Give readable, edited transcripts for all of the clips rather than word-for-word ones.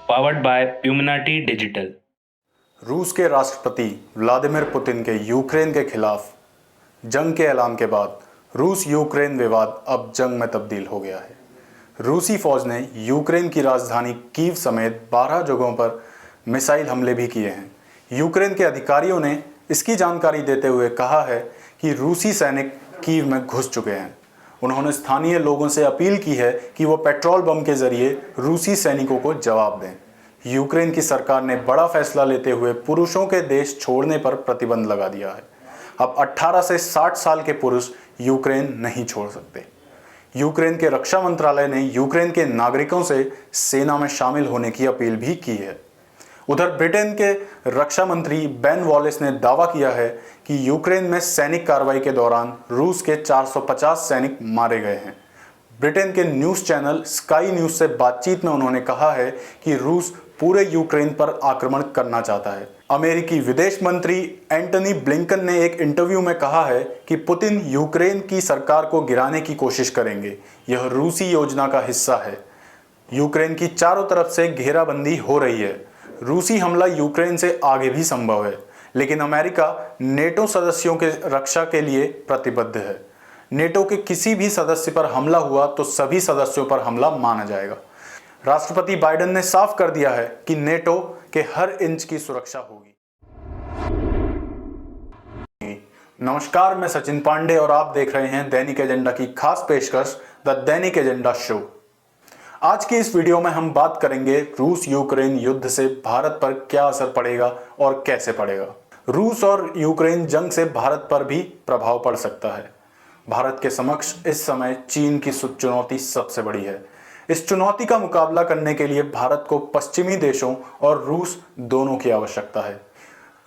powered by Puminati Digital. रूस के राष्ट्रपति व्लादिमीर पुतिन के यूक्रेन के खिलाफ जंग के ऐलान के बाद रूस यूक्रेन विवाद अब जंग में तब्दील हो गया है। रूसी फौज ने यूक्रेन की राजधानी कीव समेत 12 जगहों पर मिसाइल हमले भी किए हैं। यूक्रेन के अधिकारियों ने इसकी जानकारी देते हुए कहा है कि रूसी सैनिक कीव में घुस चुके हैं। उन्होंने स्थानीय लोगों से अपील की है कि वो पेट्रोल बम के जरिए रूसी सैनिकों को जवाब दें। यूक्रेन की सरकार ने बड़ा फैसला लेते हुए पुरुषों के देश छोड़ने पर प्रतिबंध लगा दिया है। अब 18 से 60 साल के पुरुष यूक्रेन नहीं छोड़ सकते। यूक्रेन के रक्षा मंत्रालय ने यूक्रेन के नागरिकों से सेना में शामिल होने की अपील भी की है। उधर ब्रिटेन के रक्षा मंत्री बेन वॉलेस ने दावा किया है कि यूक्रेन में सैनिक कार्रवाई के दौरान रूस के 450 सैनिक मारे गए हैं। ब्रिटेन के न्यूज़ चैनल स्काई न्यूज़ से बातचीत में उन्होंने कहा है कि रूस पूरे यूक्रेन पर आक्रमण करना चाहता है। अमेरिकी विदेश मंत्री एंटनी ब्लिंकन ने एक इंटरव्यू में कहा है कि पुतिन यूक्रेन की सरकार को गिराने की कोशिश करेंगे। यह रूसी योजना का हिस्सा है। यूक्रेन की चारों तरफ से घेराबंदी हो रही है। रूसी हमला यूक्रेन से आगे भी संभव है, लेकिन अमेरिका नेटो सदस्यों के रक्षा के लिए प्रतिबद्ध है। नेटो के किसी भी सदस्य पर हमला हुआ तो सभी सदस्यों पर हमला माना जाएगा। राष्ट्रपति बाइडेन ने साफ कर दिया है कि नेटो के हर इंच की सुरक्षा होगी। नमस्कार, मैं सचिन पांडे और आप देख रहे हैं दैनिक एजेंडा की खास पेशकश द दैनिक एजेंडा शो। आज की इस वीडियो में हम बात करेंगे रूस यूक्रेन युद्ध से भारत पर क्या असर पड़ेगा और कैसे पड़ेगा। रूस और यूक्रेन जंग से भारत पर भी प्रभाव पड़ सकता है। भारत के समक्ष इस समय चीन की चुनौती सबसे बड़ी है। इस चुनौती का मुकाबला करने के लिए भारत को पश्चिमी देशों और रूस दोनों की आवश्यकता है।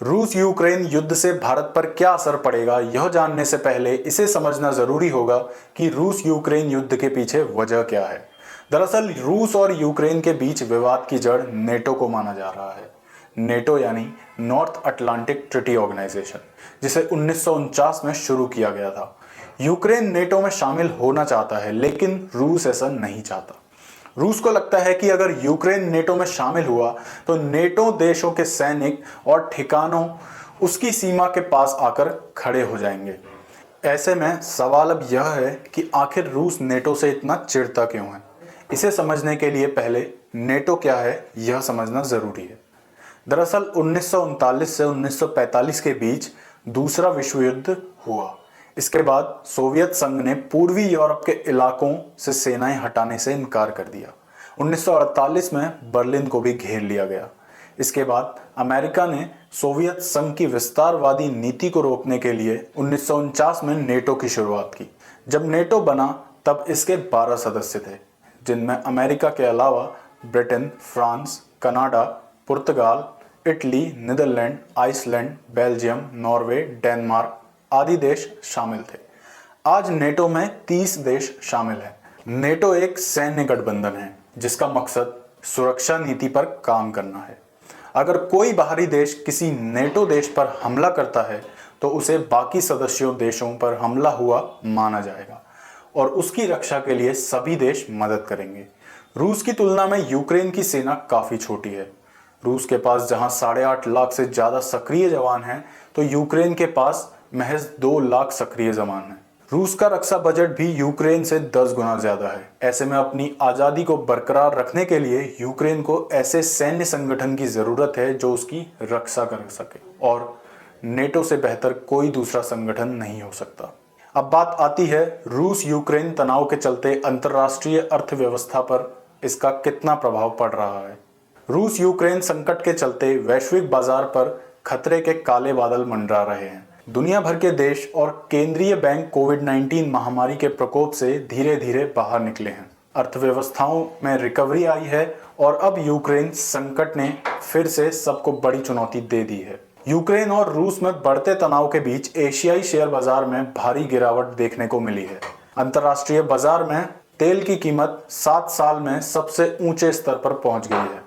रूस यूक्रेन युद्ध से भारत पर क्या असर पड़ेगा, यह जानने से पहले इसे समझना जरूरी होगा कि रूस यूक्रेन युद्ध के पीछे वजह क्या है। दरअसल रूस और यूक्रेन के बीच विवाद की जड़ नेटो को माना जा रहा है। नेटो यानी नॉर्थ अटलांटिक ट्रीटी ऑर्गेनाइजेशन, जिसे 1949 में शुरू किया गया था। यूक्रेन नेटो में शामिल होना चाहता है, लेकिन रूस ऐसा नहीं चाहता। रूस को लगता है कि अगर यूक्रेन नेटो में शामिल हुआ तो नेटो देशों के सैनिक और ठिकानों उसकी सीमा के पास आकर खड़े हो जाएंगे। ऐसे में सवाल अब यह है कि आखिर रूस नेटो से इतना चिढ़ता क्यों है। इसे समझने के लिए पहले नेटो क्या है यह समझना जरूरी है। दरअसल 1939 से 1945 के बीच दूसरा विश्व युद्ध हुआ। इसके बाद सोवियत संघ ने पूर्वी यूरोप के इलाकों से सेनाएं हटाने से इनकार कर दिया। 1948 में बर्लिन को भी घेर लिया गया। इसके बाद अमेरिका ने सोवियत संघ की विस्तारवादी नीति को रोकने के लिए 1949 में नेटो की शुरुआत की। जब नेटो बना तब इसके 12 सदस्य थे, जिनमें अमेरिका के अलावा ब्रिटेन, फ्रांस, कनाडा, पुर्तगाल, Italy, Netherlands, Iceland, Belgium, Norway, Denmark आदि देश शामिल थे। आज नेटो में 30 देश शामिल हैं। नेटो एक सैन्य गठबंधन है जिसका मकसद सुरक्षा नीति पर काम करना है। अगर कोई बाहरी देश किसी नेटो देश पर हमला करता है तो उसे बाकी सदस्यों देशों पर हमला हुआ माना जाएगा और उसकी रक्षा के लिए सभी देश मदद करेंगे। रूस की तुलना में यूक्रेन की सेना काफी छोटी है। रूस के पास जहां 8.5 लाख से ज्यादा सक्रिय जवान हैं, तो यूक्रेन के पास महज 2 लाख सक्रिय जवान हैं। रूस का रक्षा बजट भी यूक्रेन से 10 गुना ज्यादा है। ऐसे में अपनी आजादी को बरकरार रखने के लिए यूक्रेन को ऐसे सैन्य संगठन की जरूरत है जो उसकी रक्षा कर सके, और नेटो से बेहतर कोई दूसरा संगठन नहीं हो सकता। अब बात आती है रूस यूक्रेन तनाव के चलते अंतर्राष्ट्रीय अर्थव्यवस्था पर इसका कितना प्रभाव पड़ रहा है। रूस यूक्रेन संकट के चलते वैश्विक बाजार पर खतरे के काले बादल मंडरा रहे हैं। दुनिया भर के देश और केंद्रीय बैंक कोविड-19 महामारी के प्रकोप से धीरे धीरे बाहर निकले हैं। अर्थव्यवस्थाओं में रिकवरी आई है और अब यूक्रेन संकट ने फिर से सबको बड़ी चुनौती दे दी है। यूक्रेन और रूस में बढ़ते तनाव के बीच एशियाई शेयर बाजार में भारी गिरावट देखने को मिली है। अंतर्राष्ट्रीय बाजार में तेल की कीमत 7 साल में सबसे ऊंचे स्तर पर पहुंच गई है।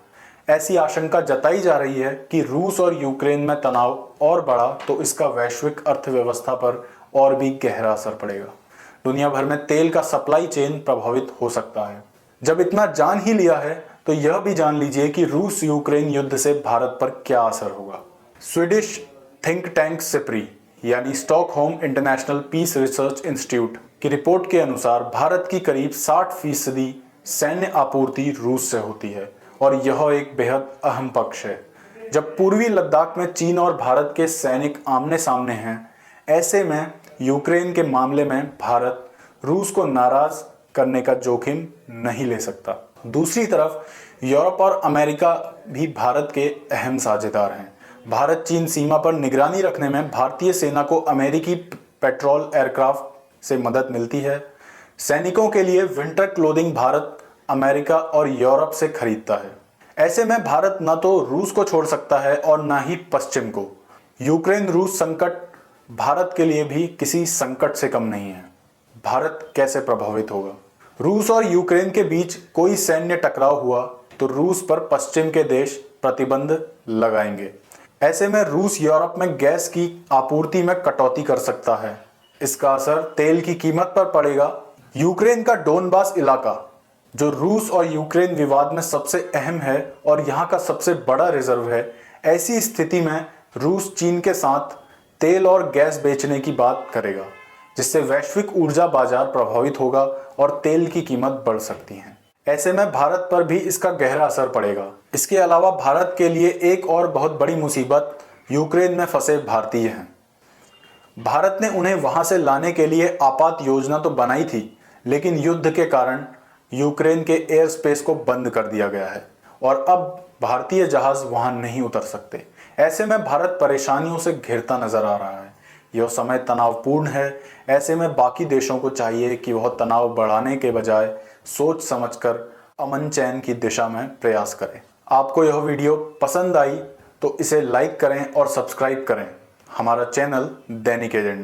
ऐसी आशंका जताई जा रही है कि रूस और यूक्रेन में तनाव और बढ़ा तो इसका वैश्विक अर्थव्यवस्था पर और भी गहरा असर पड़ेगा। दुनिया भर में तेल का सप्लाई चेन प्रभावित हो सकता है। जब इतना जान ही लिया है तो यह भी जान लीजिए कि रूस यूक्रेन युद्ध से भारत पर क्या असर होगा। स्वीडिश थिंक टैंक सिप्री यानी Stockholm International Peace Research Institute की रिपोर्ट के अनुसार भारत की करीब 60% सैन्य आपूर्ति रूस से होती है और यह एक बेहद अहम पक्ष है। जब पूर्वी लद्दाख में चीन और भारत के सैनिक आमने सामने हैं, ऐसे में यूक्रेन के मामले में भारत रूस को नाराज करने का जोखिम नहीं ले सकता। दूसरी तरफ यूरोप और अमेरिका भी भारत के अहम साझेदार हैं। भारत चीन सीमा पर निगरानी रखने में भारतीय सेना को अमेरिकी पेट्रोल एयरक्राफ्ट से मदद मिलती है। सैनिकों के लिए विंटर क्लोथिंग भारत अमेरिका और यूरोप से खरीदता है। ऐसे में भारत न तो रूस को छोड़ सकता है और न ही पश्चिम को। यूक्रेन रूस संकट भारत के लिए भी किसी संकट से कम नहीं है। भारत कैसे प्रभावित होगा? रूस और यूक्रेन के बीच कोई सैन्य टकराव हुआ तो रूस पर पश्चिम के देश प्रतिबंध लगाएंगे। ऐसे में रूस यूरोप में गैस की आपूर्ति में कटौती कर सकता है। इसका असर तेल की कीमत पर पड़ेगा। यूक्रेन का डोनबास इलाका, जो रूस और यूक्रेन विवाद में सबसे अहम है और यहाँ का सबसे बड़ा रिजर्व है, ऐसी स्थिति में रूस चीन के साथ तेल और गैस बेचने की बात करेगा, जिससे वैश्विक ऊर्जा बाजार प्रभावित होगा और तेल की कीमत बढ़ सकती है। ऐसे में भारत पर भी इसका गहरा असर पड़ेगा। इसके अलावा भारत के लिए एक और बहुत बड़ी मुसीबत यूक्रेन में फंसे भारतीय हैं। भारत ने उन्हें वहां से लाने के लिए आपात योजना तो बनाई थी, लेकिन युद्ध के कारण यूक्रेन के एयर स्पेस को बंद कर दिया गया है और अब भारतीय जहाज वहां नहीं उतर सकते। ऐसे में भारत परेशानियों से घिरता नजर आ रहा है। यह समय तनावपूर्ण है। ऐसे में बाकी देशों को चाहिए कि वह तनाव बढ़ाने के बजाय सोच समझकर अमन चैन की दिशा में प्रयास करें। आपको यह वीडियो पसंद आई तो इसे लाइक करें और सब्सक्राइब करें हमारा चैनल दैनिक एजेंडा।